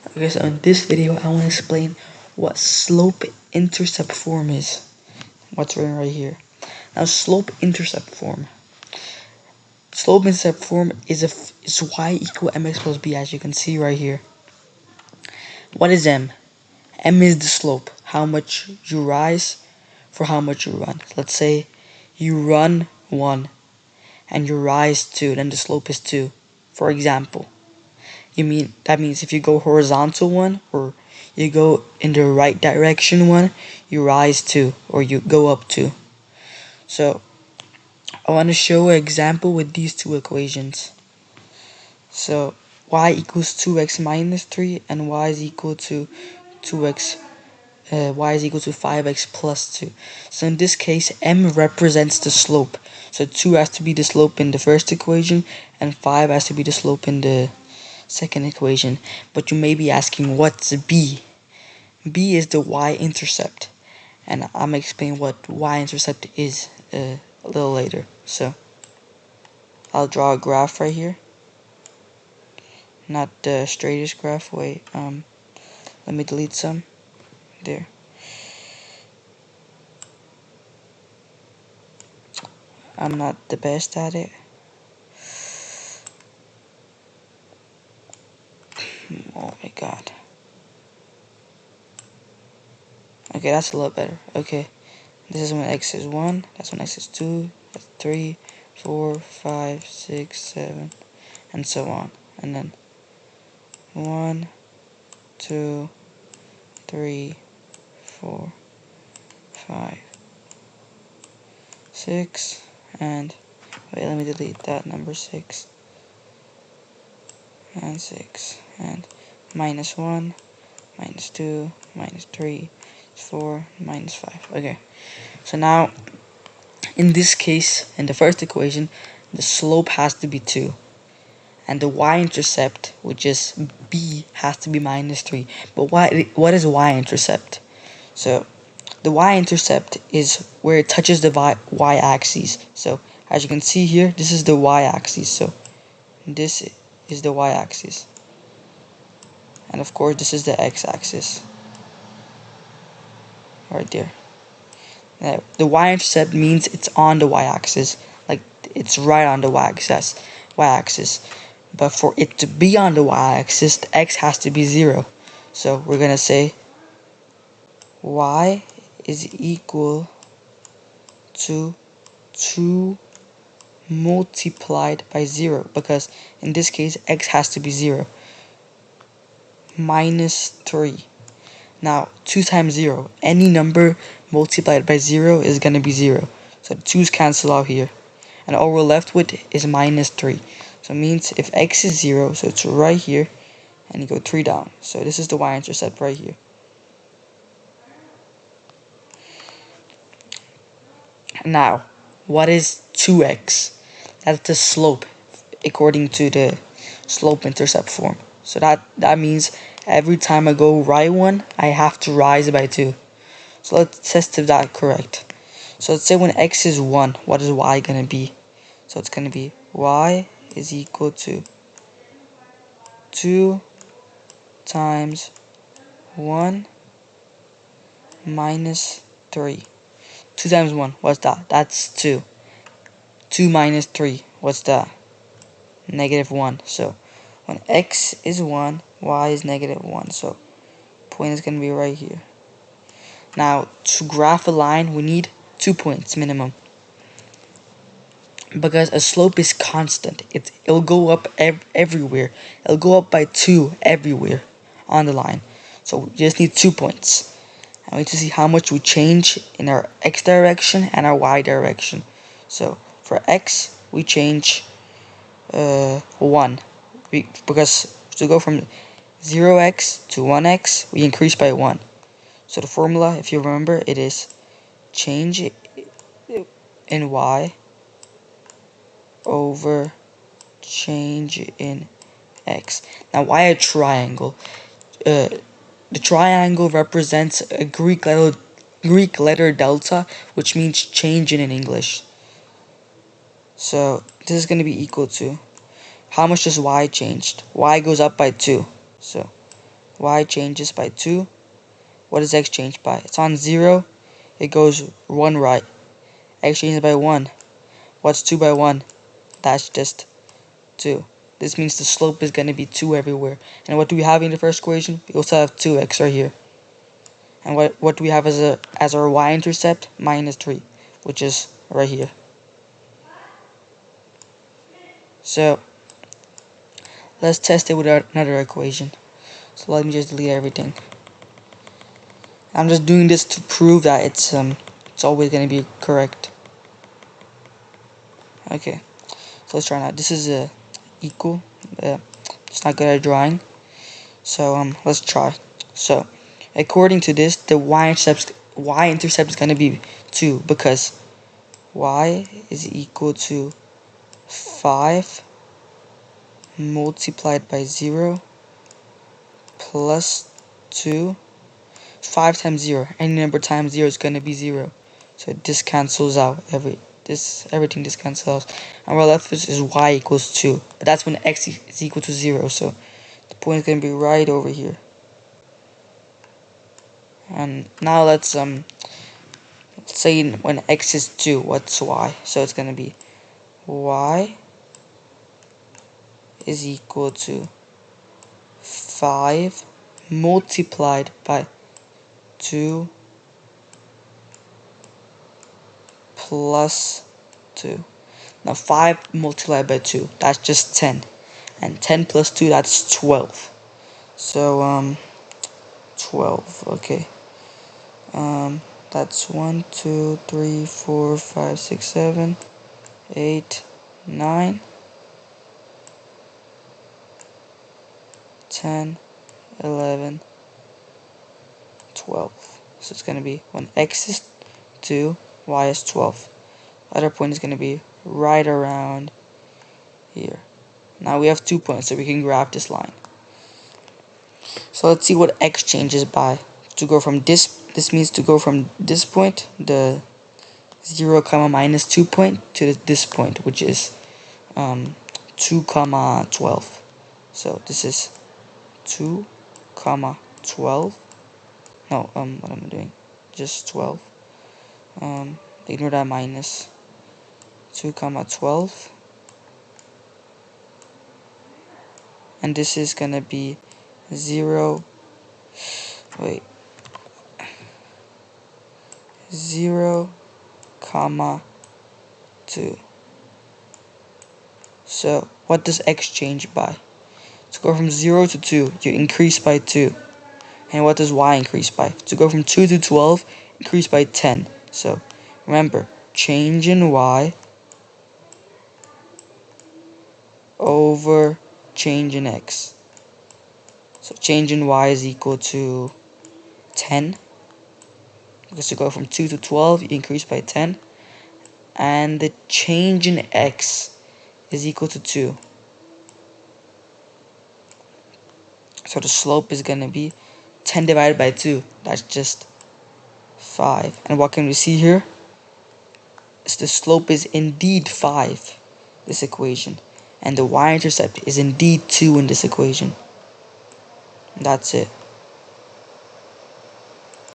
Okay, so in this video I want to explain what slope-intercept form is. What's written right here. Now slope-intercept form. Slope-intercept form is y equal mx plus b, as you can see right here. What is m? M is the slope, how much you rise for how much you run. Let's say you run 1 and you rise 2, then the slope is 2, for example. That means if you go horizontal 1 or you go in the right direction 1, you rise 2 or you go up 2. So I want to show an example with these two equations. So y equals 2x minus 3 and y is equal to 5x plus 2. So in this case, m represents the slope. So 2 has to be the slope in the first equation and 5 has to be the slope in the second equation. But you may be asking, what's b? B is the y-intercept, and I'm going to explain what y-intercept is a little later. So I'll draw a graph right here. Not the straightest graph. Wait, let me delete some. There. I'm not the best at it. Oh my god. Okay, that's a lot better. Okay, this is when x is 1, that's when x is 2, that's 3, 4, 5, 6, 7, and so on. And then 1, 2, 3, 4, 5, 6, and wait, let me delete that, number 6, and 6, and minus 1, minus 2, minus 3, 4, minus 5. Okay, so now in this case, in the first equation, the slope has to be 2. And the y-intercept, which is b, has to be minus 3. But what is y-intercept? So the y-intercept is where it touches the y-axis. So as you can see here, this is the y-axis. So this is the y-axis. And of course, this is the x-axis. Right there. Now, the y-intercept means it's on the y-axis. Like, it's right on the y-axis. But for it to be on the y-axis, the x has to be 0. So we're going to say y is equal to 2 multiplied by 0. Because in this case, x has to be 0. Minus 3. Now, 2 times 0. Any number multiplied by 0 is going to be 0. So the 2's cancel out here. And all we're left with is minus 3. So it means if x is 0, so it's right here, and you go 3 down. So this is the y-intercept right here. Now, what is 2x? That's the slope, according to the slope-intercept form. So that means every time I go right 1, I have to rise by 2. So let's test if that's correct. So let's say when x is 1, what is y going to be? So it's going to be y is equal to 2 times 1 minus 3. 2 times 1, what's that? That's 2. 2 minus 3, what's that? Negative 1. So when x is 1, y is negative 1. So point is going to be right here. Now, to graph a line, we need 2 points minimum. Because a slope is constant. It'll go up everywhere. It'll go up by 2 everywhere on the line. So we just need 2 points. And we need to see how much we change in our x direction and our y direction. So for x, we change 1. Because to go from 0x to 1x, we increase by 1. So the formula, if you remember, it is change in y over change in x. Now, why a triangle? The triangle represents a Greek letter delta, which means change in English. So this is going to be equal to, how much does y changed? Y goes up by 2. So y changes by 2. What does x change by? It's on 0, it goes 1 right. X changes by 1. What's 2 by 1? That's just 2. This means the slope is going to be 2 everywhere. And what do we have in the first equation? We also have 2x right here. And what do we have as our y-intercept? -3, which is right here. So let's test it with another equation. So let me just delete everything. I'm just doing this to prove that it's always going to be correct. Okay, so let's try now. This is equal. It's not good at drawing. So let's try. So according to this, the y-intercept is going to be 2 because y is equal to 5 multiplied by 0 plus 2. 5 times 0. Any number times 0 is going to be 0. So this cancels out. Everything just cancels out. And what left is y equals 2. But that's when x is equal to 0. So the point is going to be right over here. And now let's say when x is 2, what's y? So it's going to be y is equal to 5 multiplied by 2 plus 2. Now 5 multiplied by 2, that's just 10. And 10 plus 2, that's 12. So 12, okay. That's 1, 2, 3, 4, 5, 6, 7, 8, 9, 10, 11, 12. So it's gonna be when x is 2, y is 12. Other point is gonna be right around here. Now we have 2 points, so we can graph this line. So let's see what x changes by. To go from this means to go from this point, the 0 comma minus 2 point, to this point, which is 2 comma 12. So this is 2 comma 12. No, what am I doing? Just 12. Ignore that minus. 2 comma 12. And this is gonna be 0 comma 2. So what does x change by? To go from 0 to 2, you increase by 2. And what does y increase by? To go from 2 to 12, increase by 10. So remember, change in y over change in x. So change in y is equal to 10. Because to go from 2 to 12, you increase by 10. And the change in x is equal to 2. So the slope is going to be 10 divided by 2. That's just 5. And what can we see here? The slope is indeed 5, this equation. And the y-intercept is indeed 2 in this equation. That's it.